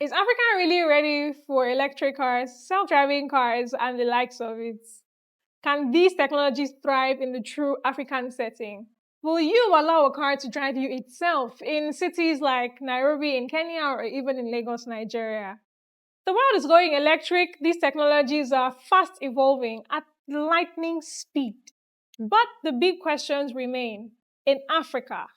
Is Africa really ready for electric cars, self-driving cars, and the likes of it? Can these technologies thrive in the true African setting? Will you allow a car to drive you itself in cities like Nairobi in Kenya or even in Lagos, Nigeria? The world is going electric. These technologies are fast evolving at lightning speed. But the big questions remain. In Africa,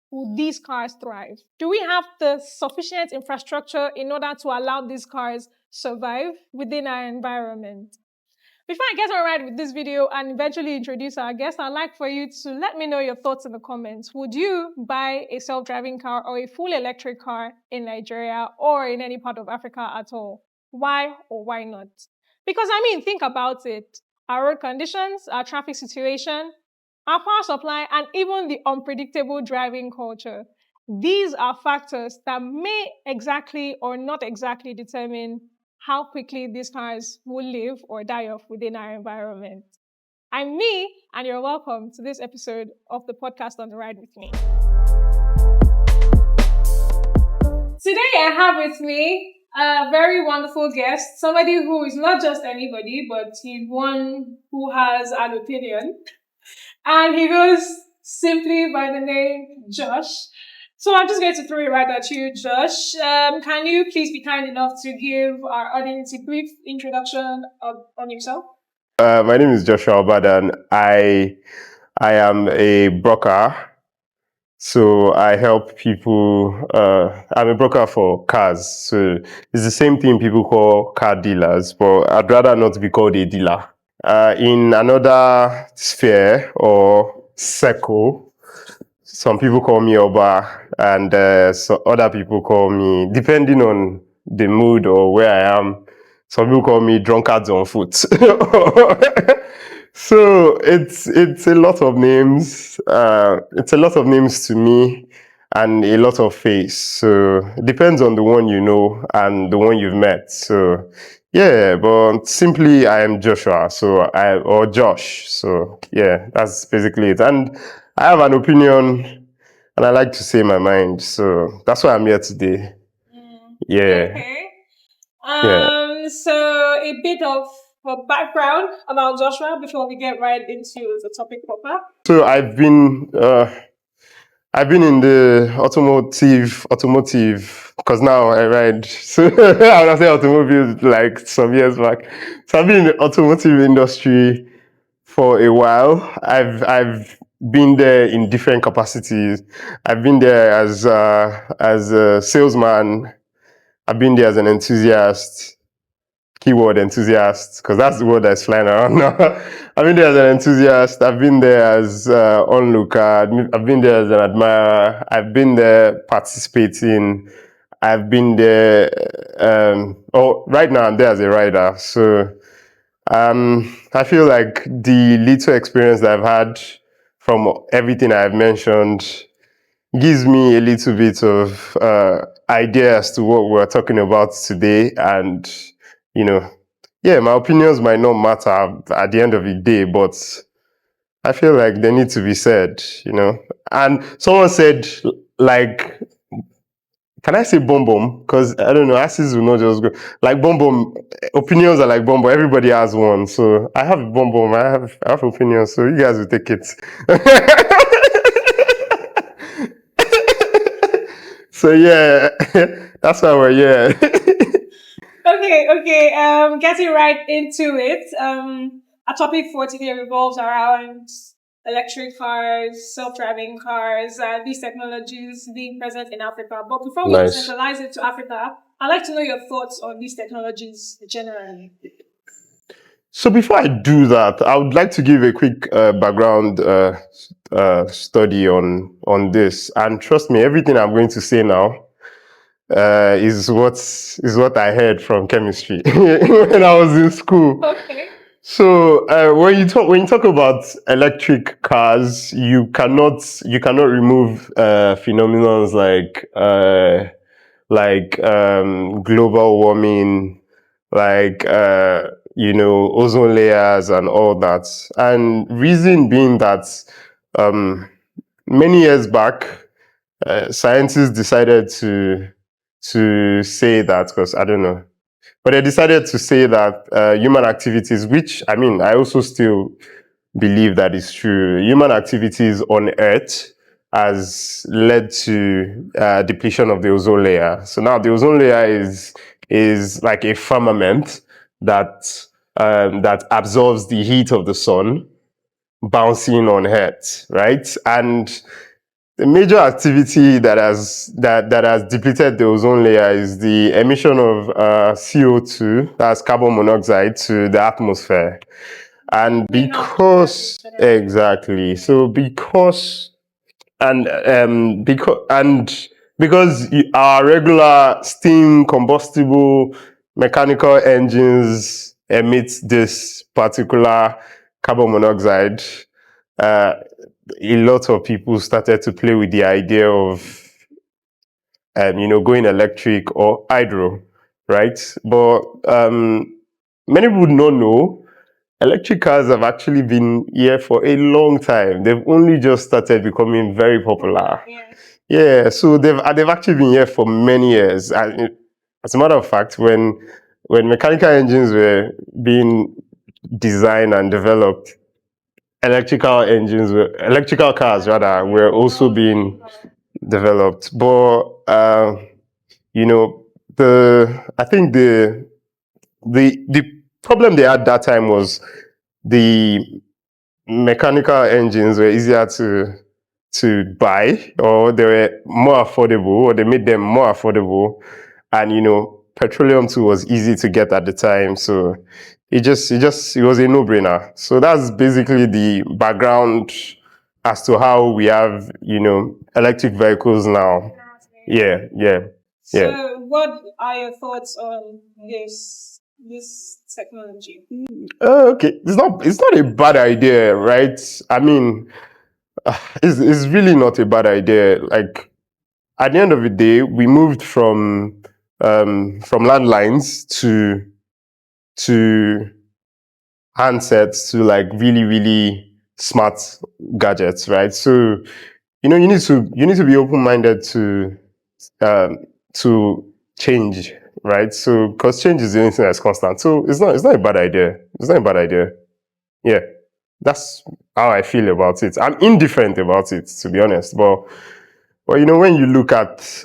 will these cars thrive? Do we have the sufficient infrastructure in order to allow these cars survive within our environment? Before I get on right with this video and eventually introduce our guest, I'd like for you to let me know your thoughts in the comments. Would you buy a self-driving car or a full electric car in Nigeria or in any part of Africa at all? Why or why not? Because think about it. Our road conditions, our traffic situation, our power supply, and even the unpredictable driving culture. These are factors that may exactly or not exactly determine how quickly these cars will live or die off within our environment. I'm Miee, and you're welcome to this episode of the podcast On the Ride with Me. Today I have with me a very wonderful guest, somebody who is not just anybody, but he's one who has an opinion. And he goes simply by the name Josh. So I'm just going to throw it right at you, Josh. Can you please be kind enough to give our audience a brief introduction on yourself? My name is Joshua Obadan. I am a broker. So I help people. I'm a broker for cars. So it's the same thing people call car dealers, but I'd rather not be called a dealer. In another sphere or circle, some people call me Oba, and so other people call me, depending on the mood or where I am, some people call me drunkards on foot. So it's a lot of names. It's a lot of names to me, and a lot of face. So it depends on the one you know and the one you've met. So yeah, but simply I am Joshua. Or Josh. So yeah, that's basically it. And I have an opinion, and I like to say my mind. So that's why I'm here today. Yeah. Okay. Yeah. So a bit of a background about Joshua before we get right into the topic proper. So I've been in the automotive, because now I ride. So I would say automobiles like some years back. So I've been in the automotive industry for a while. I've been there in different capacities. I've been there as a salesman. I've been there as an enthusiast. Keyword enthusiast, because that's the word that's flying around now. I've been there as an enthusiast. I've been there as onlooker. I've been there as an admirer. I've been there participating. I've been there. Right now I'm there as a rider. So I feel like the little experience that I've had from everything I've mentioned gives me a little bit of idea as to what we're talking about today. And my opinions might not matter at the end of the day, but I feel like they need to be said. And someone said, like, can I say bomb bomb? Because I don't know, asses will not just go like bomb bomb. Opinions are like bomb bomb. Everybody has one, so I have a bomb bomb. I have opinions, so you guys will take it. So yeah, that's why we're here. Okay. Getting right into it. Our topic for today revolves around electric cars, self-driving cars, these technologies being present in Africa. But before we Nice. centralize it to Africa, I'd like to know your thoughts on these technologies generally. So before I do that, I would like to give a quick background study on this. And trust me, everything I'm going to say now is what I heard from chemistry when I was in school. Okay. So when you talk about electric cars, you cannot remove phenomenons like global warming, like ozone layers and all that. And reason being that many years back, scientists decided to to say that, because I don't know. But they decided to say that human activities, which I mean, I also still believe that is true. Human activities on Earth has led to depletion of the ozone layer. So now the ozone layer is like a firmament that that absorbs the heat of the sun bouncing on Earth, right? And the major activity that has depleted the ozone layer is the emission of CO2, that's carbon monoxide, to the atmosphere. And because exactly, so because our regular steam combustible mechanical engines emit this particular carbon monoxide, uh, a lot of people started to play with the idea of going electric or hydro, right? But many would not know electric cars have actually been here for a long time. They've only just started becoming very popular. Yeah, so they've actually been here for many years. And as a matter of fact, when mechanical engines were being designed and developed, electrical cars rather were also being developed. But you know, the I think the problem they had that time was the mechanical engines were easier to buy, or they were more affordable, or they made them more affordable, and petroleum too was easy to get at the time. So it was a no-brainer. So that's basically the background as to how we have electric vehicles now. Yeah, yeah, yeah. So, what are your thoughts on this technology? Okay, it's not a bad idea, right? I mean, it's really not a bad idea. Like, at the end of the day, we moved from landlines to handsets to like really really smart gadgets, right? So you need to be open minded um, to change, right? So because change is the only thing that's constant. So it's not a bad idea. It's not a bad idea. Yeah, that's how I feel about it. I'm indifferent about it, to be honest. But when you look at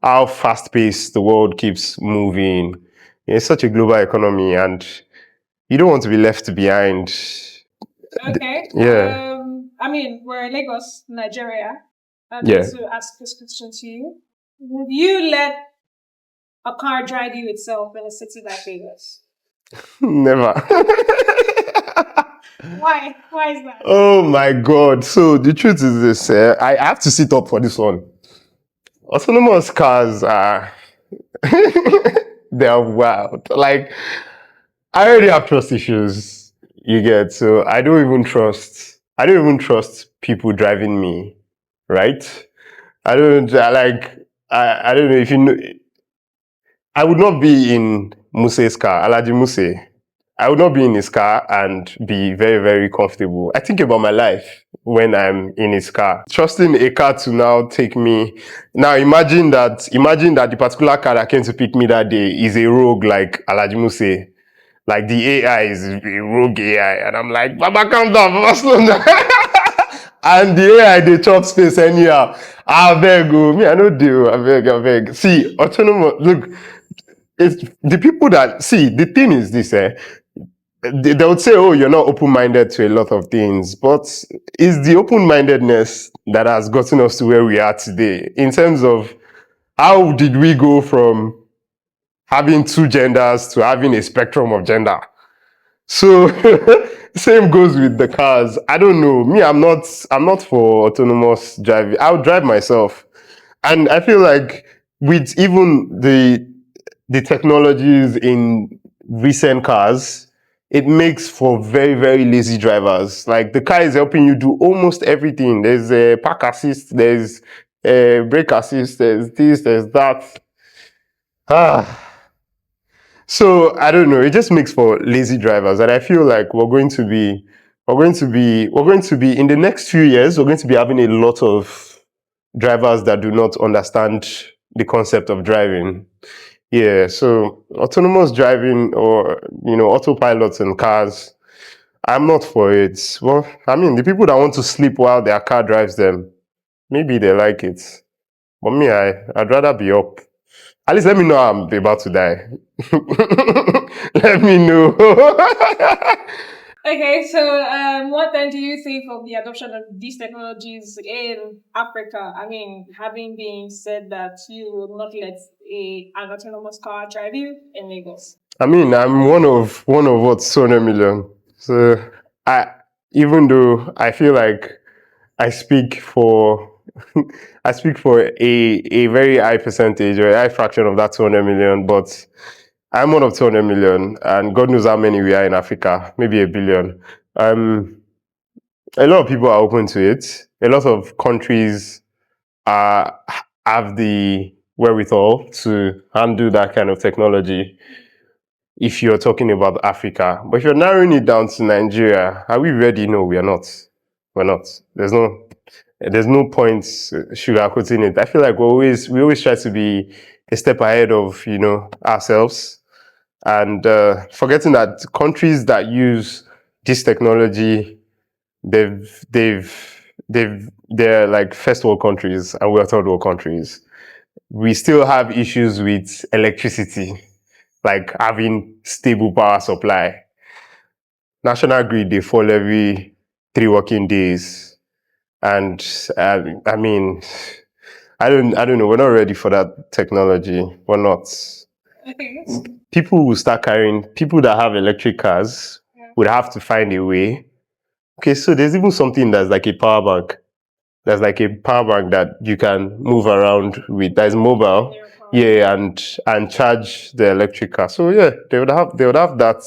how fast paced the world keeps moving, it's such a global economy, and you don't want to be left behind. Okay. Yeah. I mean, we're in Lagos, Nigeria. I'd like to ask this question to you. Would you let a car drive you itself in a city like Lagos? Never. Why? Why is that? Oh my God. So the truth is this, I have to sit up for this one. Autonomous cars are they are wild. Like, I already have trust issues, you get, so I don't even trust people driving me, right? I don't like I don't know if you know. I would not be in Muse's car, Alaji Muse. I would not be in his car and be very, very comfortable. I think about my life when I'm in his car. Trusting a car to now take me. Now imagine that the particular car that came to pick me that day is a rogue like Alaji Muse. Like the AI is a rogue AI. And I'm like, Baba, calm down, Baba, slow down. And the AI, they chop space anyhow. I beg, me, I no deal. I beg. See, autonomous, look, it's the people that, see, the thing is this, they would say, oh, you're not open-minded to a lot of things, but it's the open-mindedness that has gotten us to where we are today, in terms of how did we go from having two genders to having a spectrum of gender. So same goes with the cars. I don't know. Me, I'm not for autonomous driving. I'll drive myself. And I feel like with even the technologies in recent cars, it makes for very, very lazy drivers. Like, the car is helping you do almost everything. There's a park assist, there's a brake assist, there's this, there's that. Ah. So I don't know. It just makes for lazy drivers, and I feel like we're going to be in the next few years. We're going to be having a lot of drivers that do not understand the concept of driving. Yeah, so autonomous driving or autopilots in cars, I'm not for it. Well, I mean, the people that want to sleep while their car drives them, maybe they like it. But me, I'd rather be up. At least let me know I'm about to die. Let me know. Okay, so what then do you think of the adoption of these technologies in Africa? I mean, having been said that you will not let an autonomous car drive you in Lagos. I mean, I'm one of what 200 million. So I, even though I feel like I speak for I speak for a very high percentage or a high fraction of that 200 million, but I'm one of 200 million, and God knows how many we are in Africa, maybe a billion. Um, a lot of people are open to it. A lot of countries are have the wherewithal to handle that kind of technology. If you're talking about Africa, but if you're narrowing it down to Nigeria, are we ready? No, we are not. We're not. There's no point sugarcoating it. I feel like we always try to be a step ahead of ourselves, and forgetting that countries that use this technology, they're like first world countries and we're third world countries. We still have issues with electricity, like having stable power supply. National grid they fall every 3 working days, and I mean, I don't know. We're not ready for that technology. We're not. Okay. People will start carrying people that have electric cars Yeah. would have to find a way. Okay, so there's even something that's like a power bank. There's like a power bank that you can move around with. That is mobile. Your car. Yeah, and charge the electric car. So yeah, they would have that.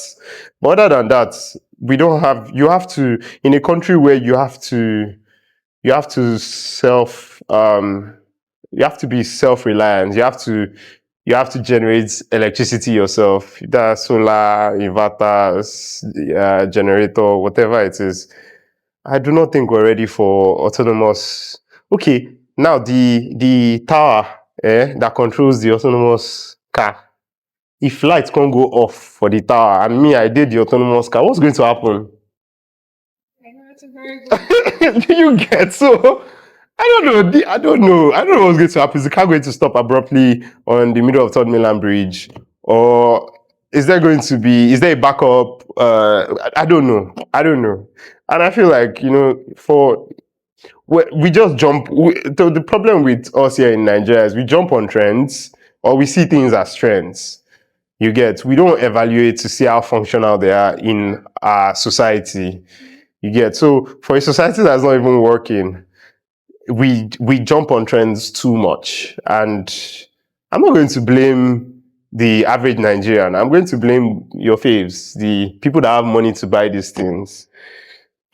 But other than that, we don't have. You have to, in a country where you have to you have to be self-reliant. You have to generate electricity yourself. Either solar, inverters, generator, whatever it is. I do not think we're ready for autonomous. Okay, now the tower that controls the autonomous car. If lights can't go off for the tower and me I did the autonomous car, what's going to happen? I know that's a very good. Do you get? So I don't know. I don't know what's going to happen. Is the car going to stop abruptly on the middle of Third Mainland Bridge, or is there a backup? I don't know. I don't know. And I feel like we just jump. The problem with us here in Nigeria is we jump on trends, or we see things as trends. You get? We don't evaluate to see how functional they are in our society. You get? So for a society that's not even working, we jump on trends too much, and I'm not going to blame the average Nigerian. I'm going to blame your faves, the people that have money to buy these things.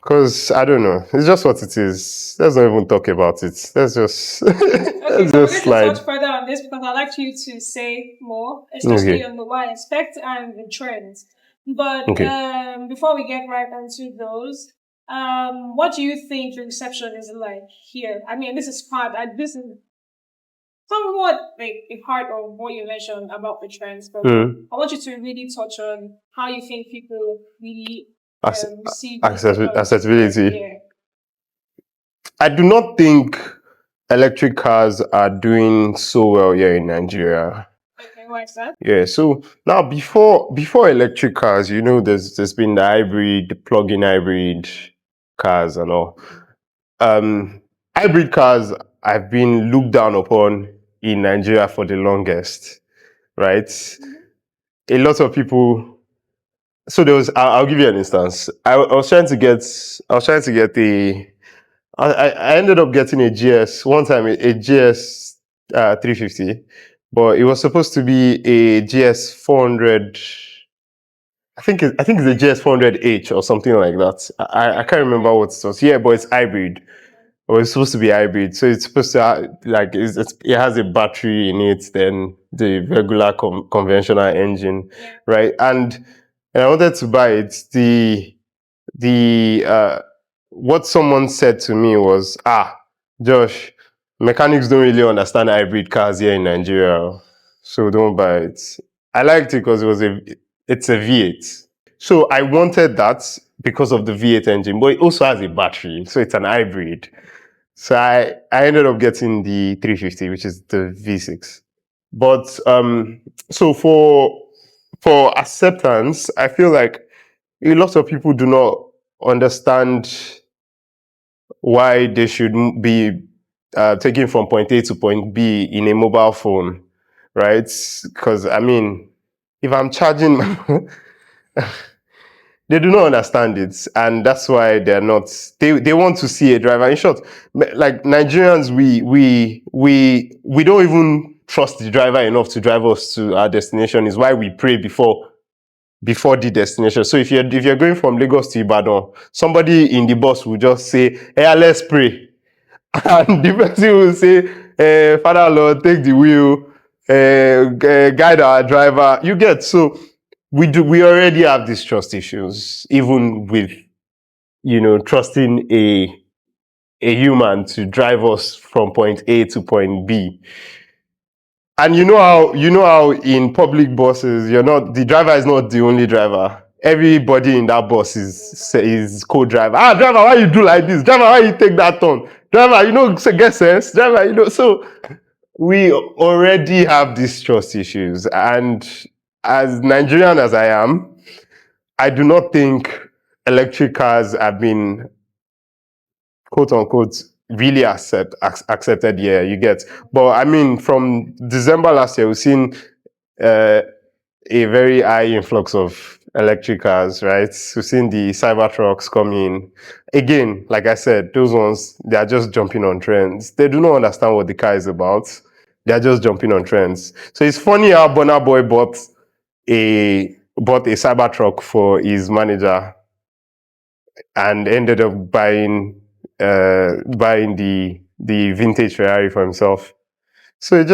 Because I don't know, it's just what it is. Let's not even talk about it. Let's just Okay, let's so we're just going to touch slide. further on this because I'd like you to say more, especially Okay, on the what I expect and the trends. But okay. before we get right into those, what do you think your reception is like here? I mean, this is somewhat like a part of what you mentioned about the trends, but Mm. I want you to really touch on how you think people really Ac- receive these technologies here. Accessibility. Yeah. I do not think electric cars are doing so well here in Nigeria. Okay, why is that? Yeah, so now before electric cars, there's been the hybrid, the plug-in hybrid cars and all. Um, Hybrid cars have been looked down upon in Nigeria for the longest, right? A lot of people. So there was. I'll give you an instance. I was trying to get a. I ended up getting a GS one time, a GS 350, but it was supposed to be a GS 400. I think it's a GS 400H or something like that. I can't remember what it was. Yeah, but it's hybrid. Or it's supposed to be hybrid, so it's supposed to like it has a battery in it, then the regular conventional engine, Yeah. right? And I wanted to buy it. The what someone said to me was, Josh, Mechanics don't really understand hybrid cars here in Nigeria, so don't buy it. I liked it because it's a V8. So I wanted that because of the V8 engine, but it also has a battery, so it's an hybrid. So I ended up getting the 350, which is the V6. But so for acceptance, I feel like a lot of people do not understand why they should be taken from point A to point B in a mobile phone, right? Because I mean, if I'm charging, they do not understand it, and that's why they're not. They want to see a driver. In short, like Nigerians, we don't even trust the driver enough to drive us to our destination. Is why we pray before the destination. So if you're going from Lagos to Ibadan, somebody in the bus will just say, "Hey, let's pray," and the person will say, "Father Lord, take the wheel, guide our driver." You get, so we already have these trust issues, even with trusting a human to drive us from point A to point B. And you know how in public buses, the driver is not the only driver. Everybody in that bus is co-driver. Driver, why you do like this? Driver, why you take that turn? Driver, get sense. Driver, so we already have these trust issues. And as Nigerian as I am, I do not think electric cars have been, quote unquote, really accepted here. You get, but I mean, from December last year, we've seen uh, a very high influx of electric cars, right? We've seen the cyber trucks come in. Again, like I said, those ones, they are just jumping on trends. They do not understand what the car is about. They are just jumping on trends. So it's funny how Burna Boy bought a cyber truck for his manager and ended up buying the vintage Ferrari for himself. So it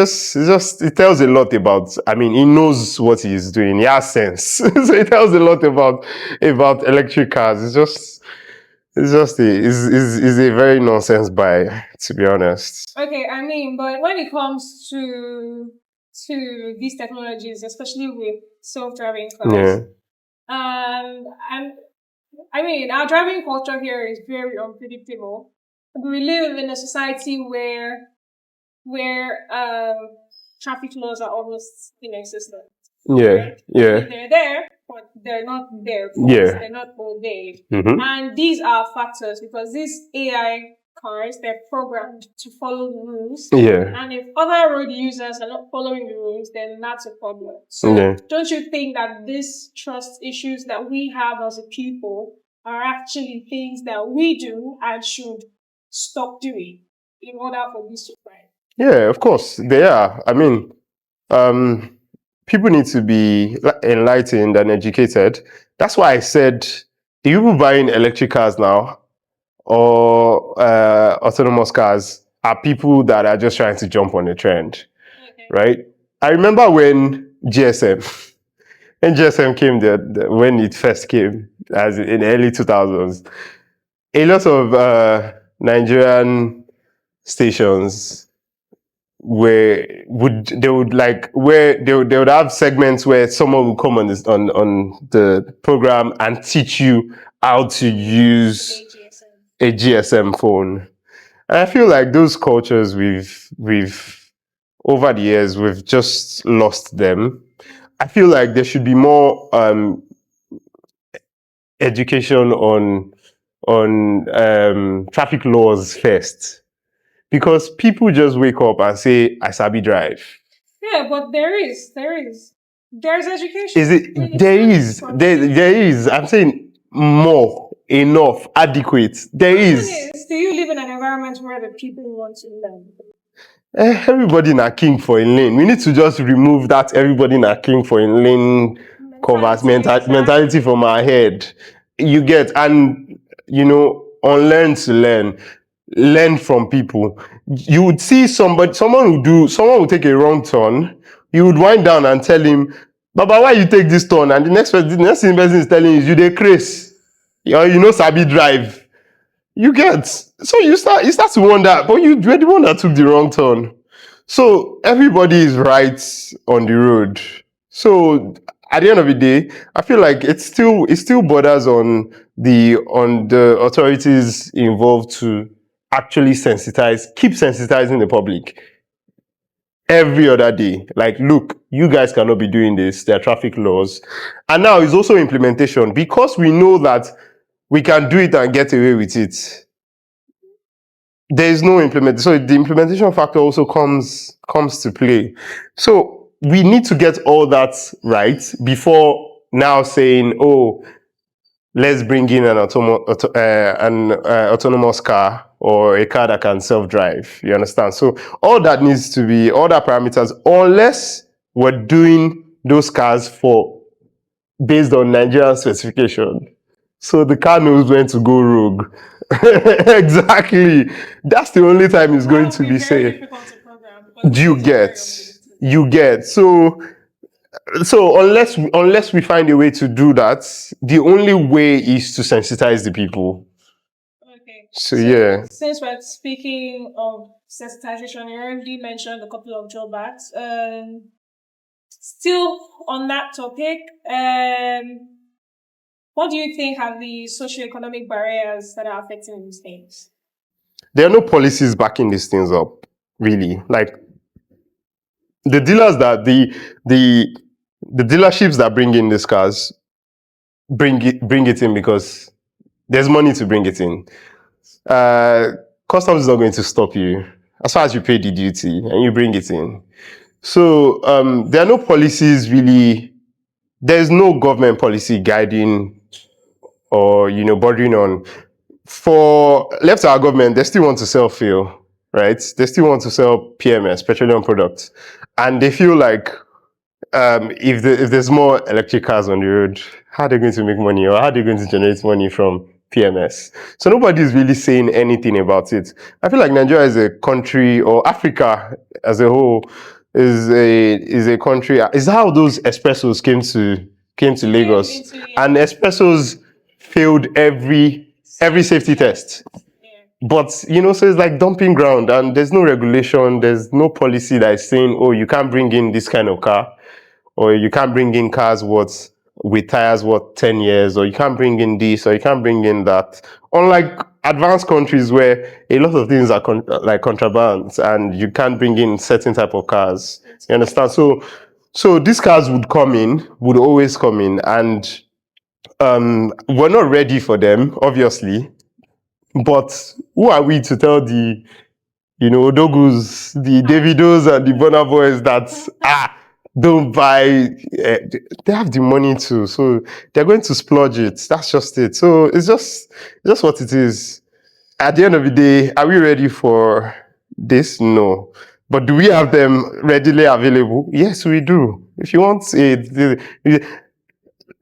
tells a lot about. I mean, he knows what he's doing. He has sense. So it tells a lot about electric cars. It's a very nonsense buy, to be honest. Okay, I mean, but when it comes to these technologies, especially with self-driving Yeah, cars, and I mean, our driving culture here is very unpredictable. We live in a society where traffic laws are almost inexistent. yeah, Right? yeah, They're there, but they're not there. yeah. They're not obeyed. Mm-hmm. And these are factors because these AI cars, they're programmed to follow the rules. Yeah, And if other road users are not following the rules, then that's a problem. So yeah. don't you think that these trust issues that we have as a people are actually things that we do and should stop doing in order for this to thrive? Yeah, of course they are. I mean, um, people need to be enlightened and educated. That's why I said the people buying electric cars now or autonomous cars are people that are just trying to jump on the trend, Okay. right? I remember when GSM came when it first came, as in the early 2000s, a lot of Nigerian stations they would have segments where someone would come on the program and teach you how to use a GSM phone. And I feel like those cultures we've over the years we've just lost them. I feel like there should be more education on traffic laws first, because people just wake up and say, "I sabi drive." Yeah, but there's education. Is it? There is. I'm saying more, enough, adequate. There is. Do you live in an environment where the people want to learn? Everybody na king for a lane. We need to just remove that everybody na king for a lane mentality from our head. You get, and unlearn to learn from people. You would see someone would take a wrong turn. You would wind down and tell him, "Baba, why you take this turn?" And the next thing the person is telling you dey craze, or sabi drive. You get, so you start to wonder, but you're the one that took the wrong turn. So everybody is right on the road. So at the end of the day, I feel like it still borders on the authorities involved to actually keep sensitizing the public every other day. Like, look, you guys cannot be doing this. There are traffic laws. And now it's also implementation, because we know that we can do it and get away with it. There is no implement, so the implementation factor also comes to play. So we need to get all that right before now saying, oh, let's bring in an autonomous car, or a car that can self-drive. You understand? So all that needs to be, all that parameters, unless we're doing those cars for based on Nigerian specification. So the car knows when to go rogue. Exactly. That's the only time it's going to be very safe. difficult to program because You get, you get. So unless we find a way to do that, the only way is to sensitize the people. Okay. So yeah. Since we're speaking of sensitization, you already mentioned a couple of drawbacks. Still on that topic, what do you think are the socioeconomic barriers that are affecting these things? There are no policies backing these things up, really. Like, the dealers that the dealerships that bring in these cars bring it in because there's money to bring it in. Customs is not going to stop you as far as you pay the duty and you bring it in. So there are no policies really. There's no government policy guiding or bordering on. For left our government, they still want to sell fuel, right? They still want to sell PMS, petroleum products, and they feel like if there's more electric cars on the road, how are they going to make money, or how are they going to generate money from PMS? So nobody is really saying anything about it. I feel like Nigeria is a country, or Africa as a whole is a country. Is how those espressos came to Lagos, and espressos failed every safety test. But so it's like dumping ground, and there's no regulation, there's no policy that is saying, oh, you can't bring in this kind of car, or you can't bring in cars with tires 10 years, or you can't bring in this, or you can't bring in that. Unlike advanced countries where a lot of things are like contraband, and you can't bring in certain type of cars. You understand? So these cars would always come in, and we're not ready for them, obviously. But who are we to tell the Odogus, the Davidos, and the Burna Boys that don't buy? They have the money too, so they're going to splurge it. That's just it. So it's just what it is. At the end of the day, are we ready for this? No. But do we have them readily available? Yes, we do. If you want it,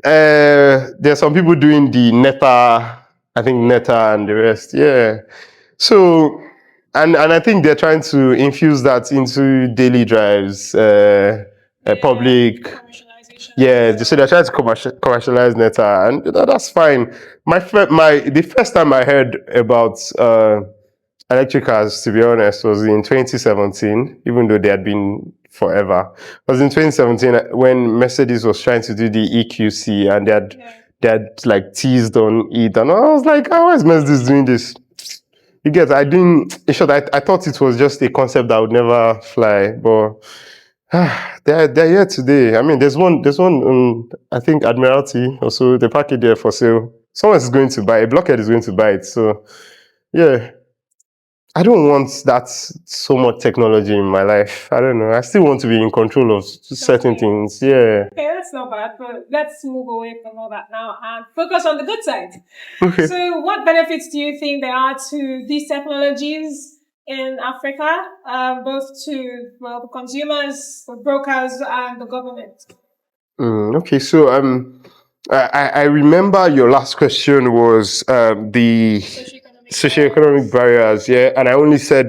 there are some people doing the Neta, I think Neta and the rest. Yeah. So, and I think they're trying to infuse that into daily drives, public. Yeah, so they're trying to commercialize Neta, and that's fine. The first time I heard about electric cars, to be honest, was in 2017, even though they had been forever. It was in 2017 when Mercedes was trying to do the EQC, and they had like teased on it, and I was like, how is Mercedes doing this? You get, in short, I thought it was just a concept that would never fly, but they're here today. I mean, there's one, I think Admiralty, also the package there for sale. Someone is going to buy, a blockhead is going to buy it. So yeah, I don't want that so much technology in my life. I don't know. I still want to be in control of certain things. Yeah. Okay, that's not bad, but let's move away from all that now and focus on the good side. Okay. So, what benefits do you think there are to these technologies in Africa, both to the consumers, the brokers, and the government? Okay, so I remember your last question was the socioeconomic barriers, yeah, and I only said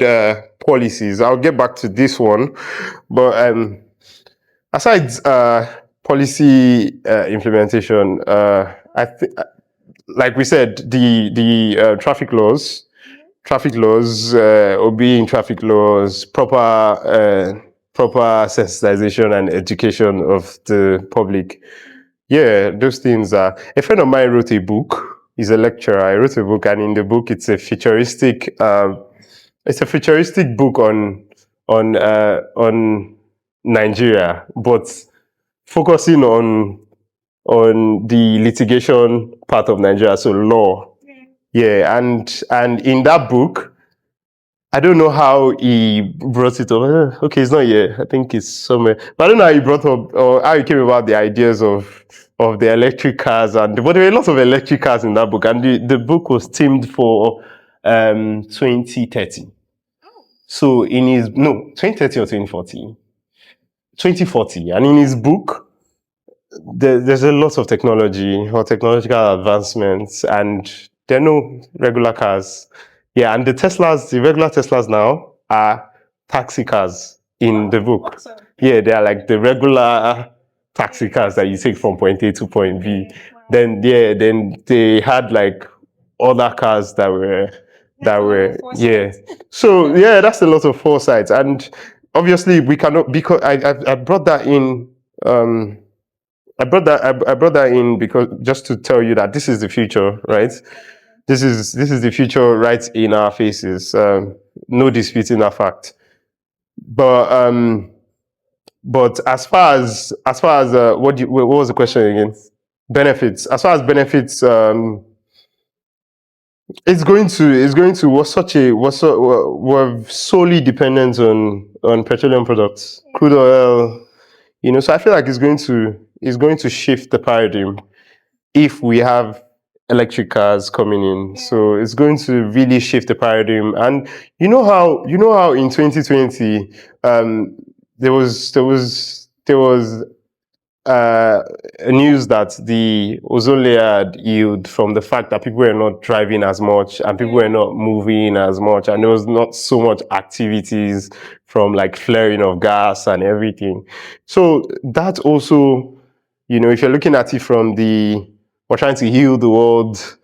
policies. I'll get back to this one, but aside policy implementation, I think like we said, the traffic laws, obeying traffic laws, proper sensitization and education of the public. Yeah, those things are. A friend of mine wrote a book. He's a lecturer. I wrote a book, and in the book, it's a futuristic book on Nigeria, but focusing on the litigation part of Nigeria, so law. Yeah, and in that book, I don't know how he brought it up. Okay, it's not here. I think it's somewhere. But I don't know how he brought up or how he came about the ideas of the electric cars, but there were a lot of electric cars in that book, and the book was themed for 2030. So in his 2030 or 2040, 2040, and in his book, there's a lot of technology or technological advancements, and there are no regular cars. Yeah, and the regular Teslas now are taxi cars in the book. Yeah, they are like the regular taxi cars that you take from point A to point B. Then then they had like other cars yeah. So yeah, that's a lot of foresight, and obviously we cannot, because I brought that in. I brought that in because just to tell you that this is the future, right? This is the future right in our faces. No disputing that fact. But as far as what was the question again? Benefits. As far as benefits, we're solely dependent on petroleum products, crude oil. So I feel like it's going to shift the paradigm if we have electric cars coming in. So it's going to really shift the paradigm. And you know how in 2020, there was uh, news that the ozone layer had healed from the fact that people were not driving as much and people were not moving as much, and there was not so much activities from like flaring of gas and everything. So that also, if you're looking at it from we're trying to heal the world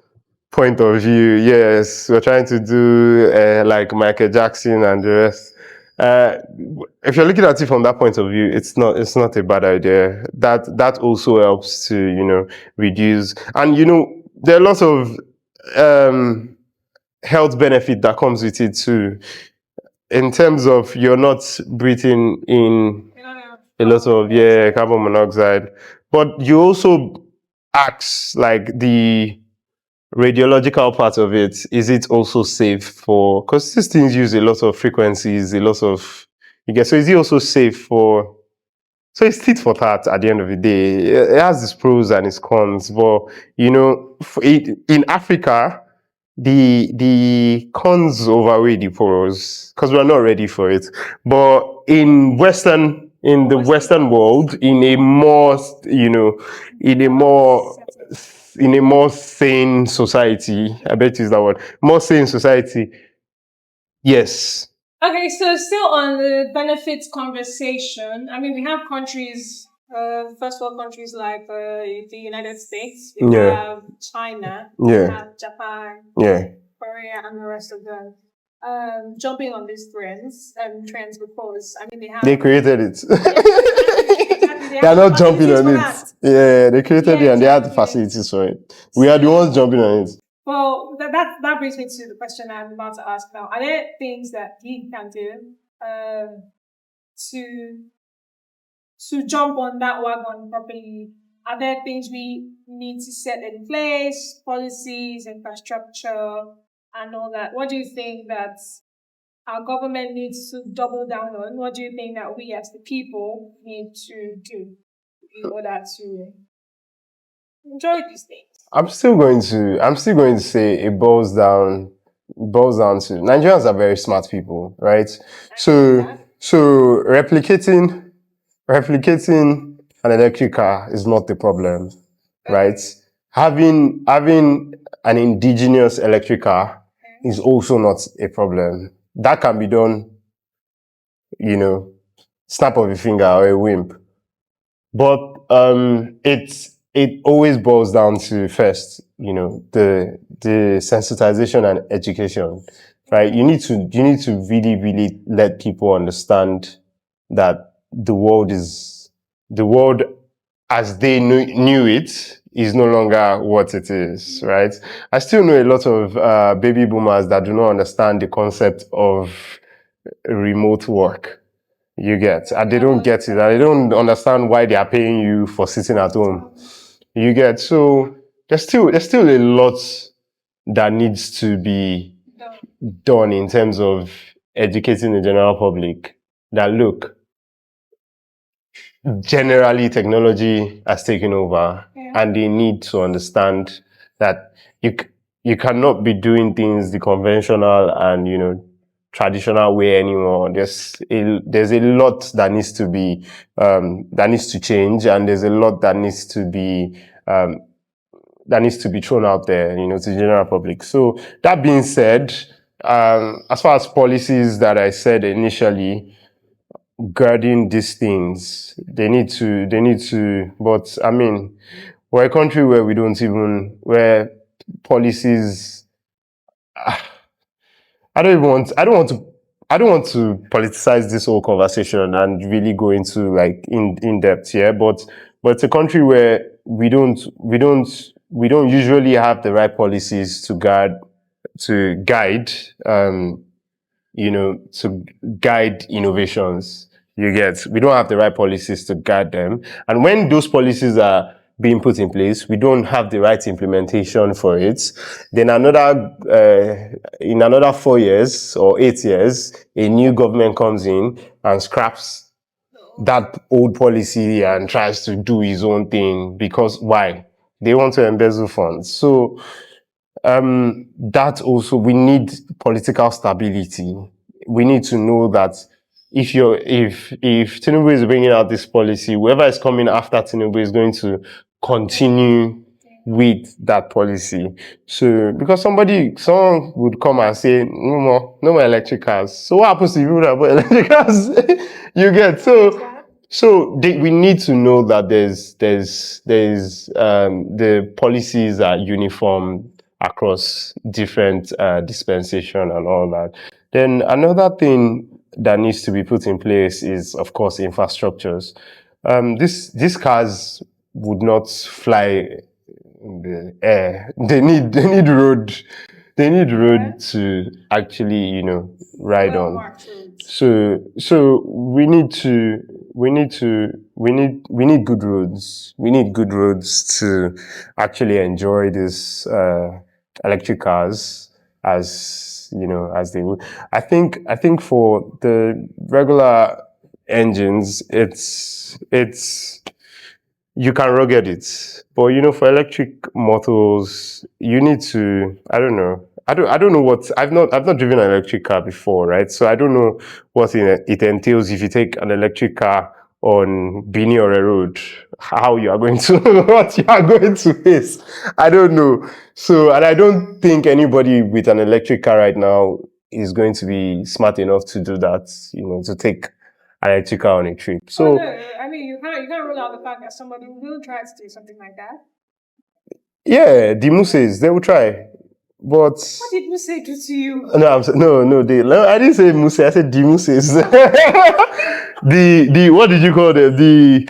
point of view, yes, we're trying to do like Michael Jackson and the rest. Uh, if you're looking at it from that point of view, it's not a bad idea. That also helps to reduce, and there are lots of um, health benefit that comes with it too. In terms of you're not breathing in a lot of carbon monoxide, but you also ask like the radiological part of it. Is it also safe for, because these things use a lot of frequencies, a lot of so is it also safe for, so it's tit for tat at the end of the day. It has its pros and its cons, but in Africa, the cons overweigh the pros because we're not ready for it. But in the Western world, in a more sane society, I bet is that word, more sane society. Yes. Okay, so still on the benefits conversation, I mean, we have countries, first world countries like the United States, we have China, we have Japan, Korea, and the rest of them. Jumping on these trends because I mean They created it. exactly, They are not jumping on it. that. Yeah, they created it and they had the facilities for it. We are the ones jumping on it. Well, that brings me to the question I'm about to ask now. Are there things that we can do to jump on that wagon properly? Are there things we need to set in place, policies, infrastructure, and all that? What do you think that our government needs to double down on? What do you think that we as the people need to do in order to enjoy these things? I'm still going to say it boils down to Nigerians are very smart people, right? So replicating an electric car is not the problem, right? Having an indigenous electric car is also not a problem. That can be done, snap of a finger or a wimp. But it always boils down to first, the sensitization and education, right? You need to really, really let people understand that the world as they knew it is no longer what it is, right? I still know a lot of baby boomers that do not understand the concept of remote work. You get, and they don't get it, and they don't understand why they are paying you for sitting at home. You get, so there's still a lot that needs to be done in terms of educating the general public that look, generally technology has taken over, and they need to understand that you cannot be doing things the conventional and traditional way anymore. There's a lot that needs to change, and there's a lot that needs to be thrown out there, to the general public. So that being said, as far as policies that I said initially guarding these things, they need to, but I mean, we're a country where where policies, I don't want to politicize this whole conversation and really go into like in depth here, but it's a country where we don't usually have the right policies to guide to guide innovations. You get, we don't have the right policies to guide them. And when those policies are being put in place, we don't have the right implementation for it. Then in another 4 years or 8 years, a new government comes in and scraps that old policy and tries to do his own thing because why? They want to embezzle funds. So that also, we need political stability. We need to know that if Tinubu is bringing out this policy, whoever is coming after Tinubu is going to continue with that policy. So because someone would come and say no more electric cars. So what happens to people that buy electric cars? You get, we need to know that the policies are uniform across different dispensation and all that. Then another thing that needs to be put in place is, of course, infrastructures. These cars would not fly in the air. They need road to actually, ride on. So we need good roads. We need good roads to actually enjoy this electric cars as they would. I think for the regular engines, it's you can rugged it, but for electric motors, you need to. I don't know. I don't know what. I've not driven an electric car before, right? So I don't know what it entails if you take an electric car on Beanie or a road, how you are going to what you are going to face. I don't know. So, and I don't think anybody with an electric car right now is going to be smart enough to do that. To take an electric car on a trip. So no, I mean, you can't rule out the fact that somebody will try to do something like that. yeah, the Muses, they will try. But What did Muse do to you? no, I didn't say Muse, I said the Muses. the what did you call them? The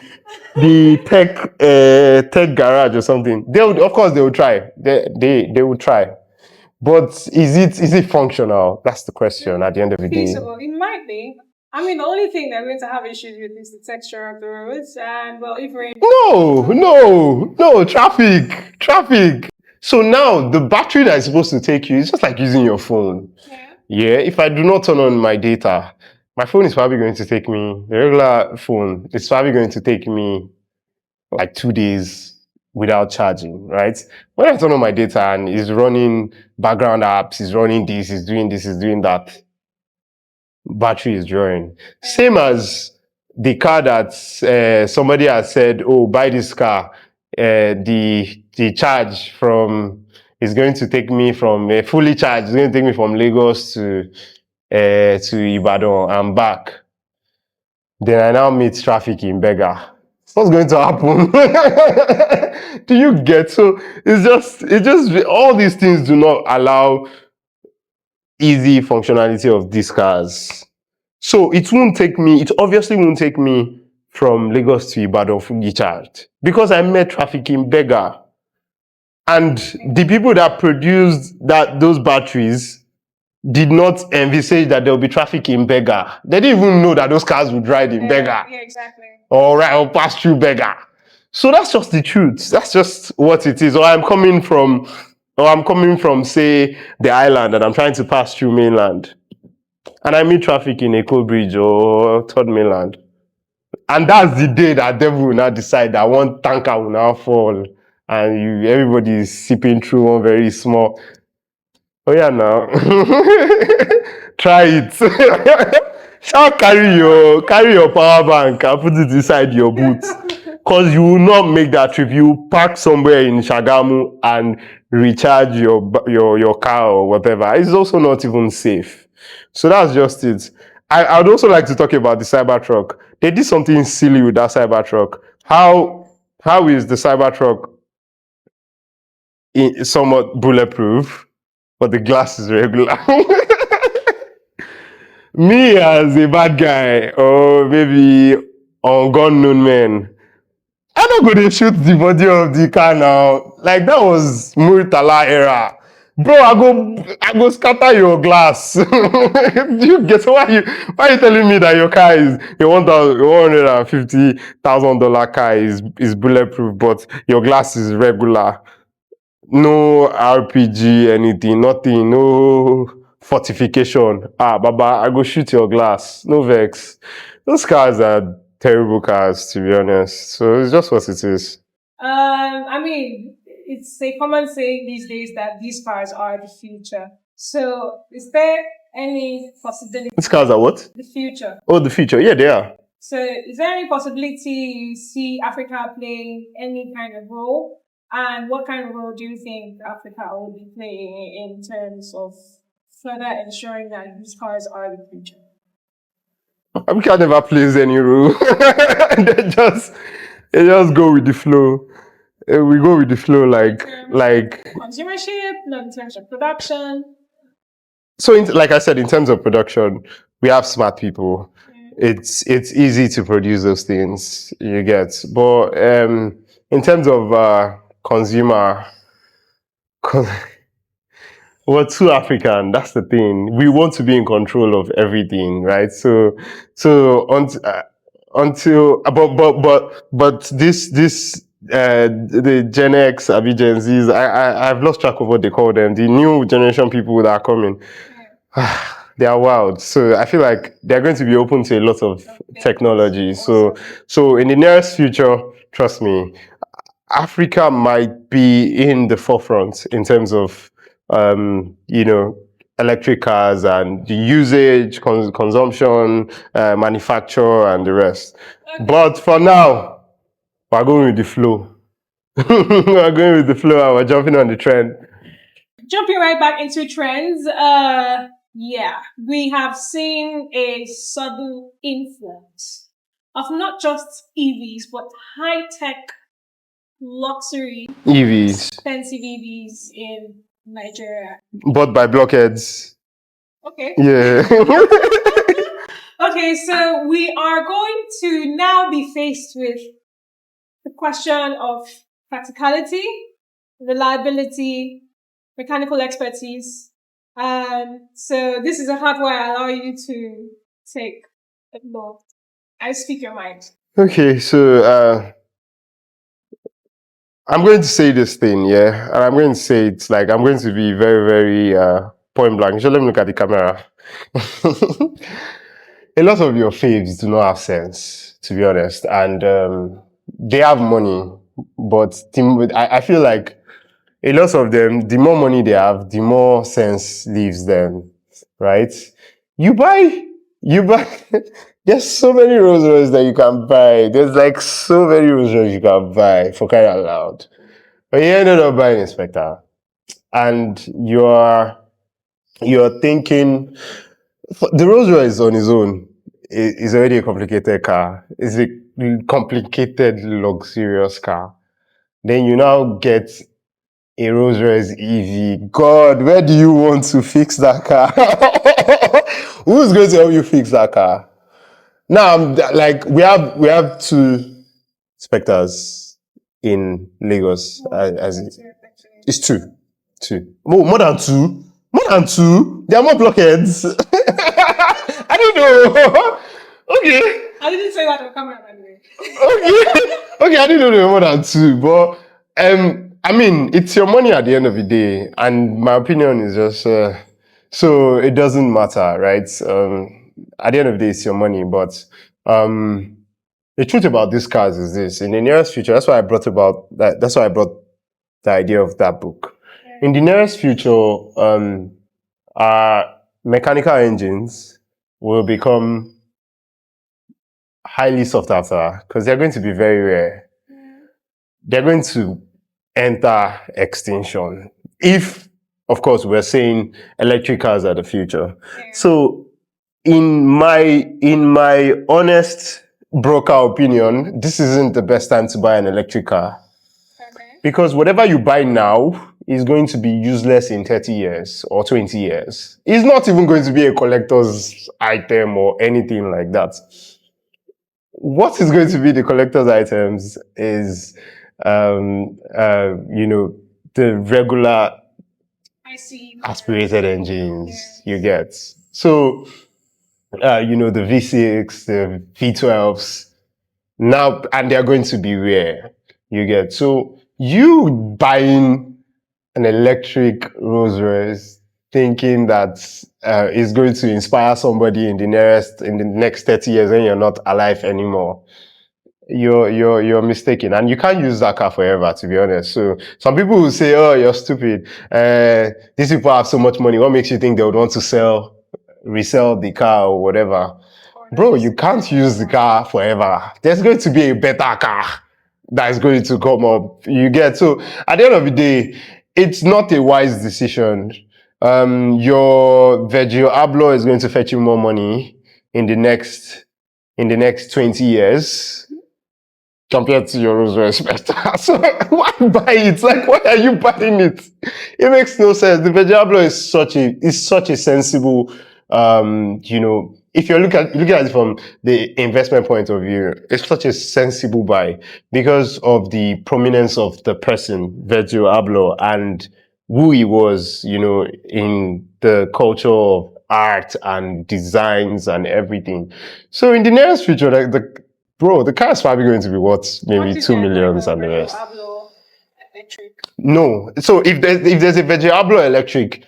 tech garage or something. Of course they will try. They will try. But is it functional? That's the question at the end of the day. Feasible. It might be. I mean, the only thing they're going to have issues with is the texture of the roads, and well, if rain. No, traffic. So now the battery that is supposed to take you is just like using your phone. Yeah, if I do not turn on my data, my phone is probably going to take me, the regular phone, it's probably going to take me like 2 days without charging, right? When I turn on my data and it's running background apps, it's running this, it's doing that, battery is drawing. Same as the car that somebody has said, oh, buy this car. The charge is going to take me from fully charged. It's going to take me from Lagos to Ibadan and back. Then I now meet traffic in Bega. What's going to happen? Do you get? So it's just all these things do not allow easy functionality of these cars. So it obviously won't take me from Lagos to Ibadan fully charged because I met trafficking beggar. And the people that produced those batteries did not envisage that there will be traffic in beggar. They didn't even know that those cars would ride in beggar. Yeah, exactly. Or pass through beggar. So that's just the truth. That's just what it is. Or I'm coming from, say, the island and I'm trying to pass through mainland. And I meet traffic in Echo Bridge or Third Mainland. And that's the day that devil will now decide that one tanker will now fall and everybody is sipping through one very small. Oh yeah, now try it. Shall carry your power bank and put it inside your boot, because you will not make that trip. You park somewhere in Shagamu and recharge your car or whatever. It's also not even safe. So that's just it. I'd also like to talk about the Cybertruck. They did something silly with that Cybertruck. How is the Cybertruck somewhat bulletproof, but the glass is regular? Me as a bad guy, or maybe unknown men, I don't go to shoot the body of the car now. Like that was Muritala era. Bro, I go scatter your glass. You get why are you telling me that your car is a $150,000 car is bulletproof, but your glass is regular? No RPG, anything, nothing, no fortification. Baba, I go shoot your glass. No vex. Those cars are terrible cars, to be honest. So it's just what it is. I mean, it's a common saying these days that these cars are the future. So, is there any possibility? These cars are what? The future. Oh, the future. Yeah, they are. So, is there any possibility you see Africa playing any kind of role? And what kind of role do you think Africa will be playing in terms of further ensuring that these cars are the future? Africa never plays any role. they just they just go with the flow. We go with the flow like Consumership, not in terms of production. so like I said, in terms of production, we have smart people. It's easy to produce those things, you get. But in terms of consumer, we're too African. That's the thing. We want to be in control of everything, right? But this the Gen X, Abi Gen Zs, I've lost track of what they call them. The new generation people that are coming, they are wild. So I feel like they're going to be open to a lot of technology. So in the nearest future, trust me, Africa might be in the forefront in terms of electric cars and the usage, consumption, manufacture, and the rest. But for now, we're going with the flow. We're going with the flow and we're jumping on the trend. Jumping right back into trends, yeah, we have seen a sudden influx of not just EVs, but high-tech luxury EVs. expensive EVs in Nigeria. Bought by blockheads. Okay. Yeah. Okay, so we are going to now be faced with the question of practicality, reliability, mechanical expertise. So this is a hard one. I allow you to take a note. I speak your mind. Okay, so I'm going to say this thing, yeah, and I'm going to say it's like I'm going to be very, very point blank. Just let me look at the camera. A lot of your faves do not have sense, to be honest, and they have money, but I feel like a lot of them, the more money they have, the more sense leaves them, right? You buy. There's so many Rolls Royce that you can buy. There's like so many Rolls Royce you can buy, for crying out loud. But you ended up buying a Spectre, and you're thinking the Rolls Royce on its own is already a complicated car. complicated, luxurious car. Then you now get a Rolls Royce EV. God, where do you want to fix that car? Who's going to help you fix that car? Now, like we have two specters in Lagos. It's two. More than two. More than two. There are more blockheads. I don't know. Okay. I didn't say that on camera, by the way. Okay, I didn't know there were more than two, but I mean, it's your money at the end of the day, and my opinion is just so it doesn't matter, right? At the end of the day, it's your money, but the truth about these cars is this: in the nearest future, that's why I brought about that. That's why I brought the idea of that book. In the nearest future, our mechanical engines will become highly sought after because they're going to be very rare. They're going to enter extinction if, of course, we're saying electric cars are the future. So in my honest broker opinion, this isn't the best time to buy an electric car. Because whatever you buy now is going to be useless in 30 years or 20 years. It's not even going to be a collector's item or anything like that. What is going to be the collector's items is, the regular aspirated engines you get. So, the V6, the V12s, now, and they're going to be rare, you get. So, you buying an electric Rolls Royce thinking that is going to inspire somebody in the next 30 years when you're not alive anymore, you're mistaken, and you can't use that car forever, to be honest. So some people will say, "Oh, you're stupid. These people have so much money. What makes you think they would want to resell the car or whatever?" Bro, you can't use the car forever. There's going to be a better car that is going to come up. You get. So at the end of the day, it's not a wise decision. Your Virgil Abloh is going to fetch you more money in the next 20 years compared to your Rolls Royce Spectre. So why buy it? Like, why are you buying it? It makes no sense. The Virgil Abloh is such a sensible, if you're looking at it from the investment point of view, it's such a sensible buy because of the prominence of the person, Virgil Abloh, and who he was, in the culture of art and designs and everything. So in the nearest future, like the car is probably going to be worth maybe 2 million and the rest. No. So if there's a Virgil Abloh electric,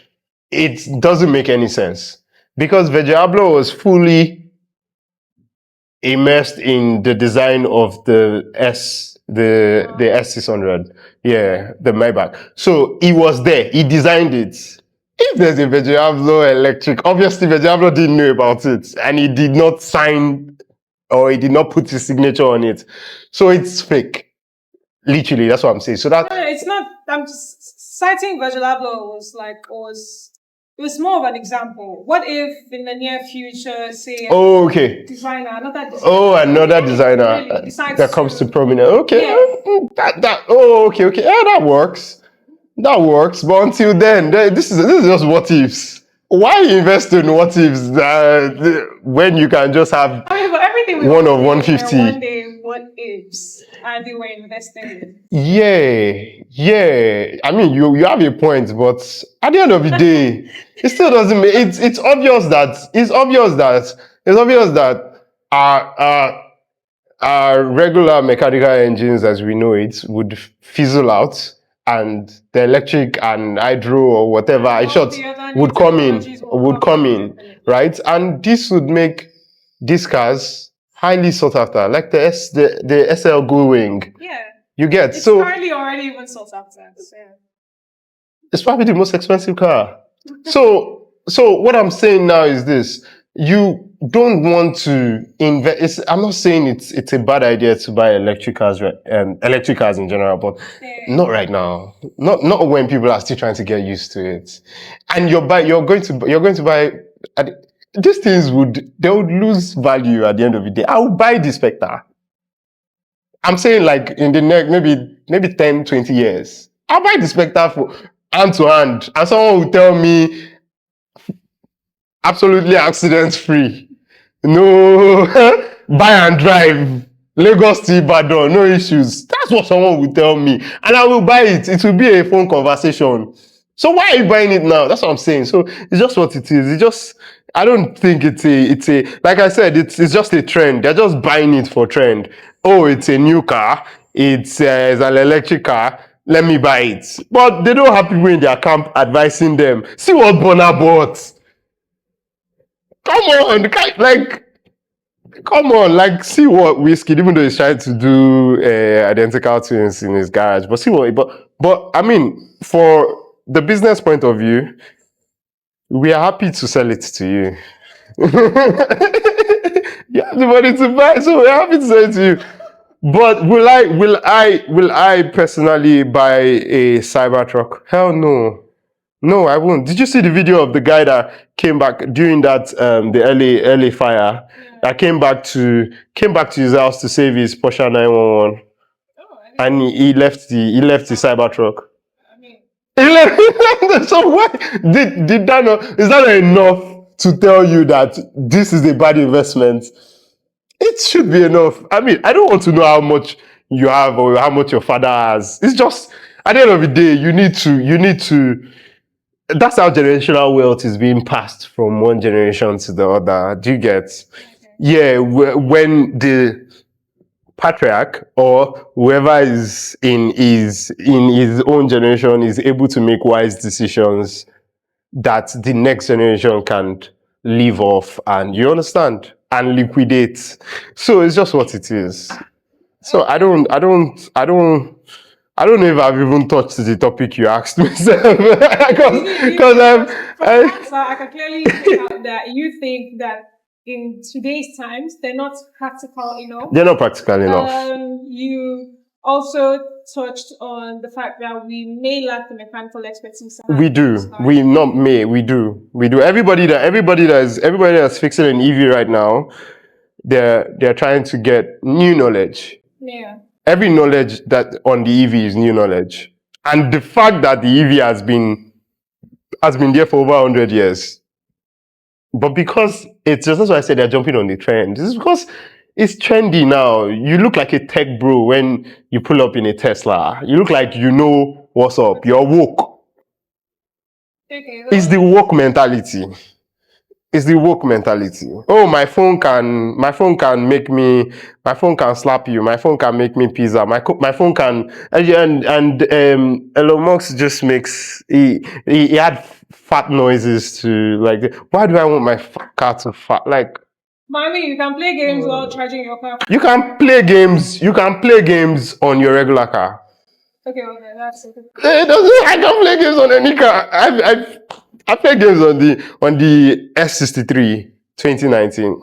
it doesn't make any sense because Virgil Abloh was fully immersed in the design of the S600. Yeah, the Maybach. So he was there. He designed it. If there's a Virgil Abloh electric, obviously Virgil Abloh didn't know about it and he did not sign or he did not put his signature on it. So it's fake. Literally, that's what I'm saying. So that No, it's not. I'm just citing Virgil Abloh it was more of an example. What if in the near future, say, okay. another designer. Oh, another designer really decides that comes to prominence. Okay. Yeah. Okay. Yeah, that works. That works. But until then, this is just what ifs. Why invest in what ifs when you can just have but everything one of 150? One day, what ifs, and they were investing in. Yeah. I mean, you have a point, but at the end of the day, it still doesn't make it's obvious that our regular mechanical engines as we know it would fizzle out, and the electric and hydro or whatever, in short, would come in, right? And this would make these cars highly sought after, like the SL Gullwing. Yeah. You get. It's so currently already even sought after. So, yeah. It's probably the most expensive car. So what I'm saying now is this: you don't want to invest. I'm not saying it's a bad idea to buy electric cars in general, but not right now. Not when people are still trying to get used to it. And you're going to buy. These things would lose value at the end of the day. I will buy the Spectre. I'm saying like in the next maybe 10, 20 years. I'll buy the Spectre for hand to hand, and someone will tell me absolutely accident free. No buy and drive. Lagos to Ibadan, no issues. That's what someone will tell me. And I will buy it. It will be a phone conversation. So why are you buying it now? That's what I'm saying. So it's just what it is. It's just I don't think it's a like I said, it's just a trend. They're just buying it for trend. Oh, it's a new car, it's an electric car. Let me buy it. But they don't have people in their camp advising them. See what Bonner bought. Come on, come on, like see what Whiskey, even though he's trying to do identical twins in his garage, but see what, but I mean, for the business point of view, we are happy to sell it to you. You have the money to buy, so we're happy to sell it to you. But will I personally buy a Cybertruck? Hell no. No, I won't. Did you see the video of the guy that came back during that the LA fire? Yeah. That came back to his house to save his Porsche 911, Oh, and he left the Cybertruck. I mean, He left. So what did that not? Is that not enough to tell you that this is a bad investment? It should be enough. I mean, I don't want to know how much you have or how much your father has. It's just at the end of the day, you need to. That's how generational wealth is being passed from one generation to the other. Do you get? okay. Yeah, when the patriarch or whoever is in his own generation is able to make wise decisions that the next generation can live off, and you understand, and liquidate. So it's just what it is. So I don't know if I've even touched the topic you asked me. Because From the answer, I can clearly make out that you think that in today's times they're not practical enough. they're not practical enough. You also touched on the fact that we may lack the mechanical expertise. We do. We not may. We do. We do. Everybody that's fixing an EV right now, they're trying to get new knowledge. Yeah. Every knowledge that on the EV is new knowledge, and the fact that the EV has been there for over 100 years, but because it's just, that's why I said they're jumping on the trend. This is because it's trendy now. You look like a tech bro when you pull up in a Tesla. You look like you know what's up. You're woke. Okay. It's the woke mentality. It's the woke mentality. Oh, my phone can slap you. My phone can make me pizza. My phone can and Elon Musk just makes he had fat noises to like. Why do I want my car to fat like? Mommy, you can play games while charging your car. You can play games. You can play games on your regular car. Okay, that's okay. It doesn't. I can play games on any car. I play games on the S63 2019.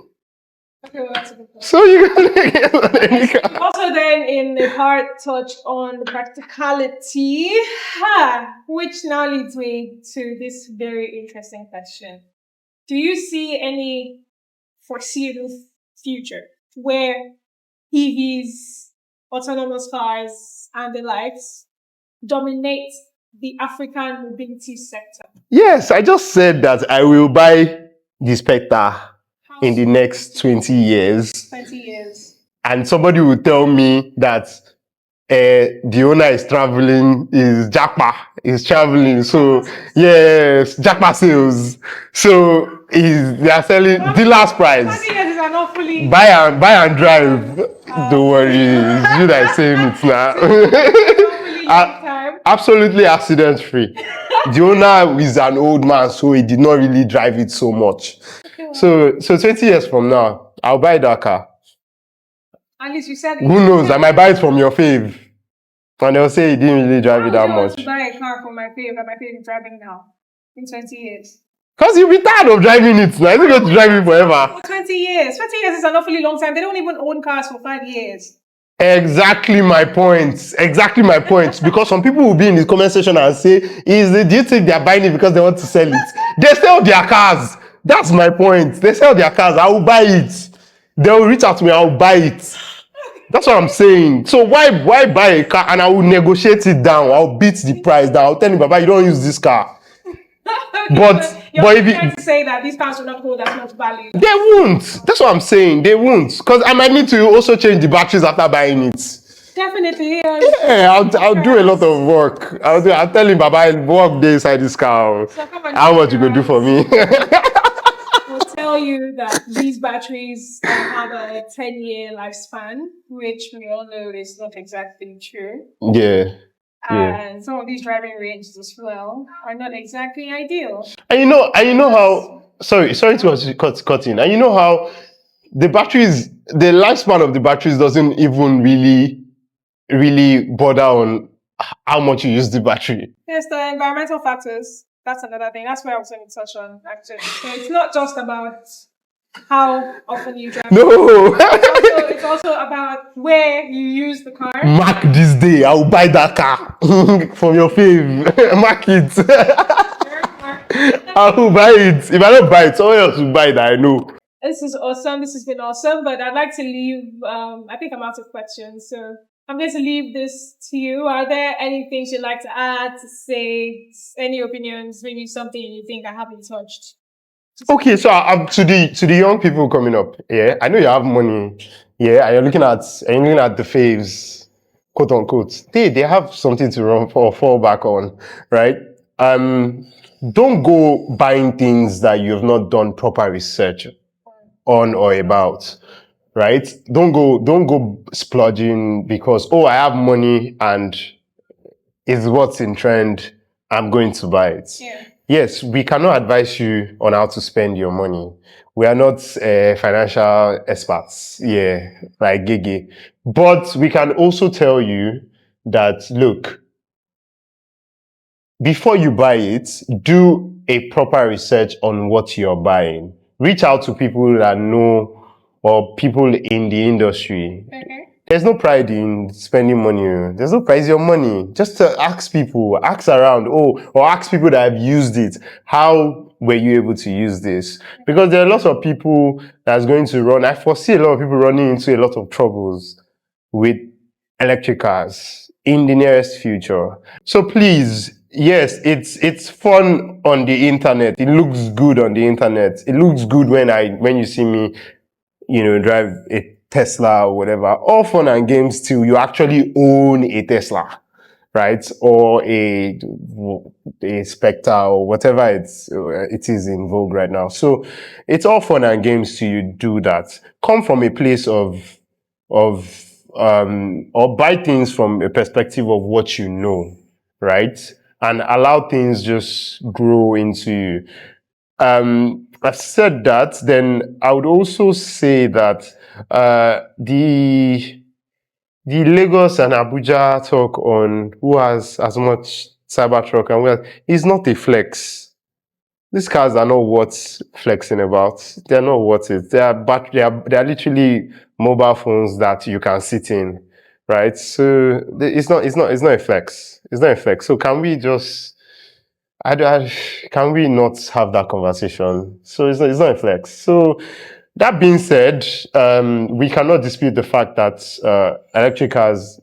Okay, that's a good point. So you can play games on any car. Also, then in the part touched on the practicality, which now leads me to this very interesting question: do you see any foreseeable future where EVs, autonomous cars, and the likes dominate the African mobility sector? Yes, I just said that I will buy the Spectre in the next 20 years. 20 years. And somebody will tell me that the owner is traveling, is traveling. So yes, Jackpa sales. So they are selling dealer's price. 20 years is an awfully Buy and drive. Don't worry, it's you that is saying it now. awfully long time. Absolutely accident free. The owner is an old man, so he did not really drive it so much. Okay, So 20 years from now, I'll buy that car. at least you said it. Who knows? I might buy it from your fave. And they'll say he didn't really drive it that I want to much. buy a car for my fave that my fave is driving now in 20 years. Because you'll be tired of driving it now. You're going to drive it forever. For 20 years. 20 years is an awfully long time. They don't even own cars for 5 years. Exactly my point. Exactly my point. Because some people will be in the comment section and say, do you think they're buying it because they want to sell it? They sell their cars. That's my point. They sell their cars. I will buy it. They will reach out to me. I will buy it. That's what I'm saying. So why buy a car and I will negotiate it down? I'll beat the price down. I'll tell him, Baba, you don't use this car. But if trying it, to say that these cars will not hold as much value. they won't. That's what I'm saying. They won't. Because I might need to also change the batteries after buying it. Definitely. Yeah, I'll do a lot of work. I'll tell him, Baba, I work there inside this car. So come on, How much you gonna do for me? will tell you that these batteries have a 10-year lifespan, which we all know is not exactly true. Yeah. And some of these driving ranges as well are not exactly ideal. And you know how sorry to cut in. And you know how the lifespan of the batteries doesn't even really bother on how much you use the battery. Yes, the environmental factors. That's another thing. That's where I was going to touch on actually. So it's not just about how often you drive. No. It's also about where you use the car. Mark this day, I will buy that car from your fave. Mark it. I will buy it. If I don't buy it, someone else will buy it. I know. This is awesome. This has been awesome. But I'd like to leave. I think I'm out of questions, so I'm going to leave this to you. Are there any things you'd like to add, to say, any opinions, maybe something you think I haven't touched? Okay, so to the young people coming up, yeah, I know you have money, yeah, and you're looking at the faves, quote unquote. They have something to run for, fall back on, right? Don't go buying things that you have not done proper research on or about, right? Don't go splurging because, oh, I have money and it's what's in trend, I'm going to buy it. Yeah. Yes, we cannot advise you on how to spend your money. We are not financial experts, yeah, like Gigi. But we can also tell you that, look, before you buy it, do a proper research on what you're buying. Reach out to people that know or people in the industry. Okay. There's no pride in spending money. There's no pride in your money. Just to ask people, ask around, or ask people that have used it. How were you able to use this? Because there are lots of people that's going to run. I foresee a lot of people running into a lot of troubles with electric cars in the nearest future. So please, yes, it's fun on the internet. It looks good on the internet. It looks good when you see me, drive a Tesla or whatever. All fun and games till you actually own a Tesla, right? Or a Spectre or whatever it is in vogue right now. So it's all fun and games till you do that. Come from a place or buy things from a perspective of what you know, right? And allow things just grow into you. I've said that, then I would also say that the Lagos and Abuja talk on who has as much Cybertruck and who is not a flex. These cars are not worth flexing about. They're not worth it. They are literally mobile phones that you can sit in, right? So it's not a flex. It's not a flex. So can we just can we not have that conversation? So it's not a flex. So that being said, we cannot dispute the fact that electric cars,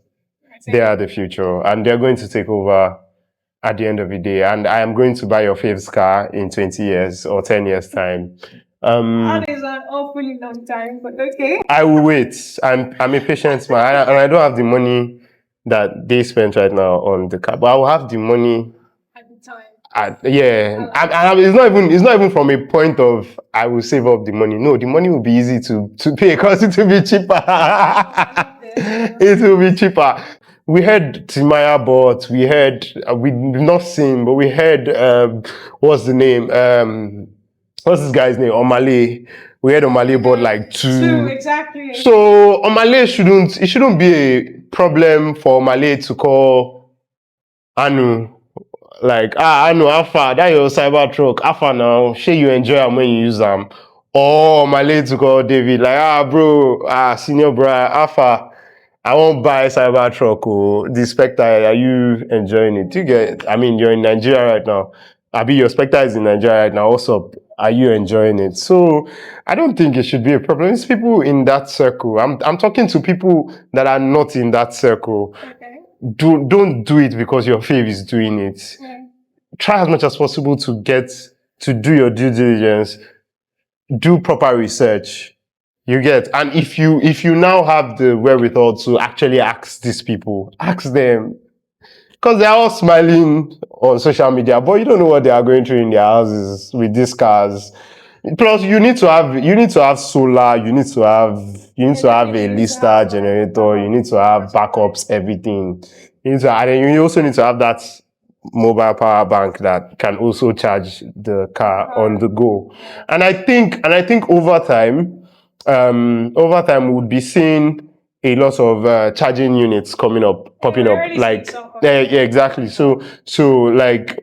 they are the future and they're going to take over at the end of the day. And I am going to buy your favorite car in 20 years or 10 years time. That is an awfully long time, but okay. I will wait. I'm a patient man, and I don't have the money that they spent right now on the car, but I will have the money At the time. It's not even from a point of I will save up the money. No, the money will be easy to pay because it will be cheaper. It will be cheaper. We heard Timaya bought. We heard we not seen, but we heard what's the name? What's this guy's name? Omale. We heard Omale bought like two. Two, exactly. So Omale shouldn't be a problem for Omale to call Anu. Like, I know how far that your Cybertruck, how far now? Sure you enjoy them when you use them. Or my late to call David, like, bro, senior bro, how far? I won't buy Cybertruck or the Spectre. Are you enjoying it? You get? I mean, you're in Nigeria right now. Abi, your Spectre is in Nigeria right now. What's up? Are you enjoying it? So I don't think it should be a problem. It's people in that circle. I'm talking to people that are not in that circle. Okay. Don't do it because your fave is doing it. Yeah. Try as much as possible to do your due diligence, do proper research. You get, and if you now have the wherewithal to actually ask these people, ask them, because they're all smiling on social media, but you don't know what they are going through in their houses with these cars. Plus, you need to have solar, you need to have a lister generator, you need to have backups, everything. You need to, and then you also need to have that mobile power bank that can also charge the car on the go. And I think over time we'll be seeing a lot of charging units popping up. Like yeah, exactly. So like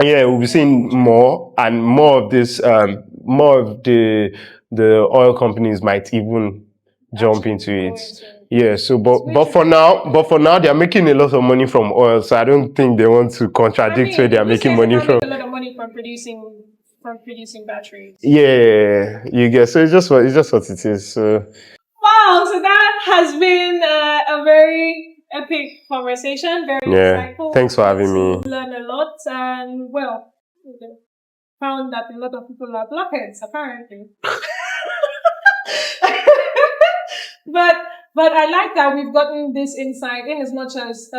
yeah, we'll be seeing more and more of this. More of the oil companies might even jump into it. Yeah. So, but for now, they are making a lot of money from oil. So I don't think they want to contradict where they are making money from. A lot of money from producing batteries. Yeah, you get. So it's just what it is. So Wow, so that has been a very epic conversation, very insightful. Thanks for having me. Learn a lot, and well, found that a lot of people are blockheads, apparently. But I like that we've gotten this insight in as much as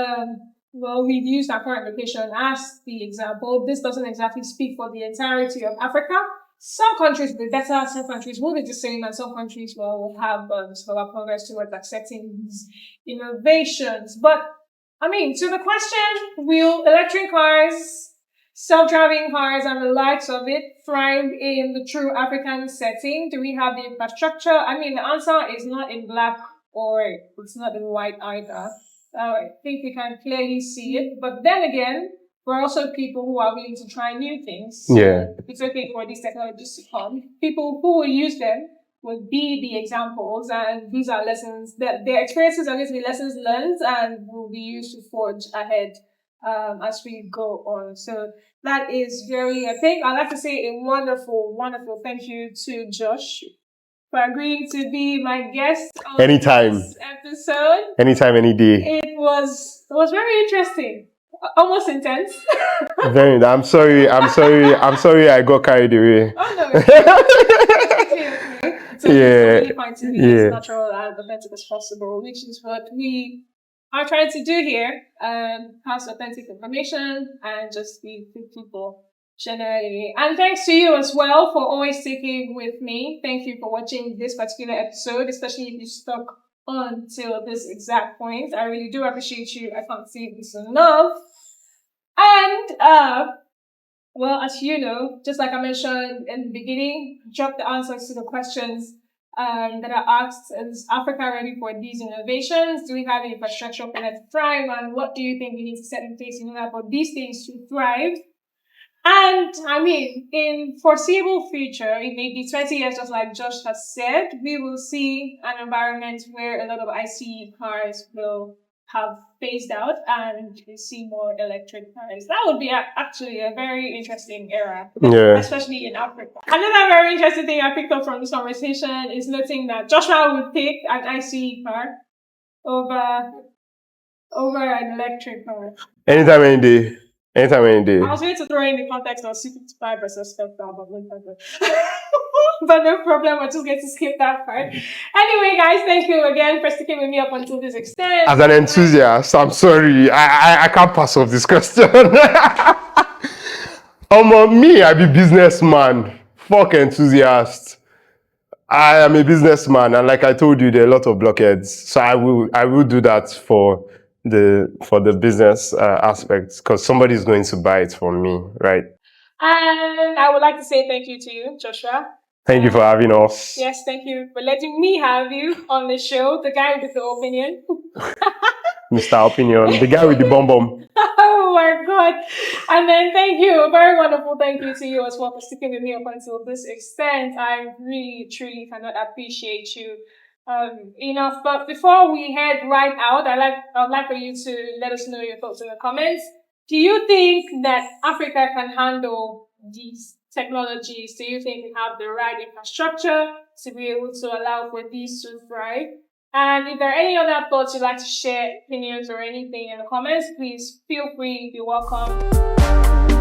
we've used our current location as the example. This doesn't exactly speak for the entirety of Africa. Some countries will be better, some countries will be the same, and some countries will have slower progress towards accepting these innovations. But I mean, to the question, will electric cars, self-driving cars, and the likes of it thrive in the true African setting? Do we have the infrastructure? I mean, the answer is not in black or it's not in white either. I think we can clearly see it. But then again, we're also people who are willing to try new things. Yeah. It's okay for these technologies to come. People who will use them will be the examples, and these are lessons that their experiences are going to be lessons learned and will be used to forge ahead as we go on. So that is very epic. I'd like to say a wonderful, wonderful thank you to Josh for agreeing to be my guest on this episode. Anytime, any day. It was very interesting. Almost intense. Very. I'm sorry. I got carried away. Oh no. So really fine to be as natural and authentic as possible, which is what we are trying to do here. Pass authentic information and just be good people generally. And thanks to you as well for always sticking with me. Thank you for watching this particular episode, especially if you stuck on till this exact point. I really do appreciate you. I can't say this enough. And well, as you know, just like I mentioned in the beginning, drop the answers to the questions that are asked. Is Africa ready for these innovations? Do we have the infrastructure for that to thrive? And what do you think we need to set in place in order for these things to thrive? And I mean, in foreseeable future, in maybe 20 years, just like Josh has said, we will see an environment where a lot of ICE cars will have phased out and we see more electric cars. That would be actually a very interesting era, especially in Africa. Another very interesting thing I picked up from this conversation is noting that Joshua would pick an ICE car over an electric car. Anytime, any day. I was going to throw in the context of C55 versus Spectre, but no problem. We're just going to skip that part. Anyway, guys, thank you again for sticking with me up until this extent. As an enthusiast, I'm sorry. I can't pass off this question. Me, I be businessman. Fuck enthusiast. I am a businessman, and like I told you, there are a lot of blockheads. So I will do that for the business aspect, because somebody's going to buy it from me, right? And I would like to say thank you to you, Joshua. Thank you for having us. Yes, thank you for letting me have you on the show, the guy with the opinion. Mr. Opinion, the guy with the bomb bomb. Oh my God. And then thank you, a very wonderful thank you to you as well for sticking with me up until this extent. I really, truly cannot appreciate you enough. But before we head right out, I'd like for you to let us know your thoughts in the comments. Do you think that Africa can handle these technologies do you think we have the right infrastructure to be able to allow for these to thrive? And if there are any other thoughts you'd like to share, opinions or anything in the comments, please feel free, you're welcome.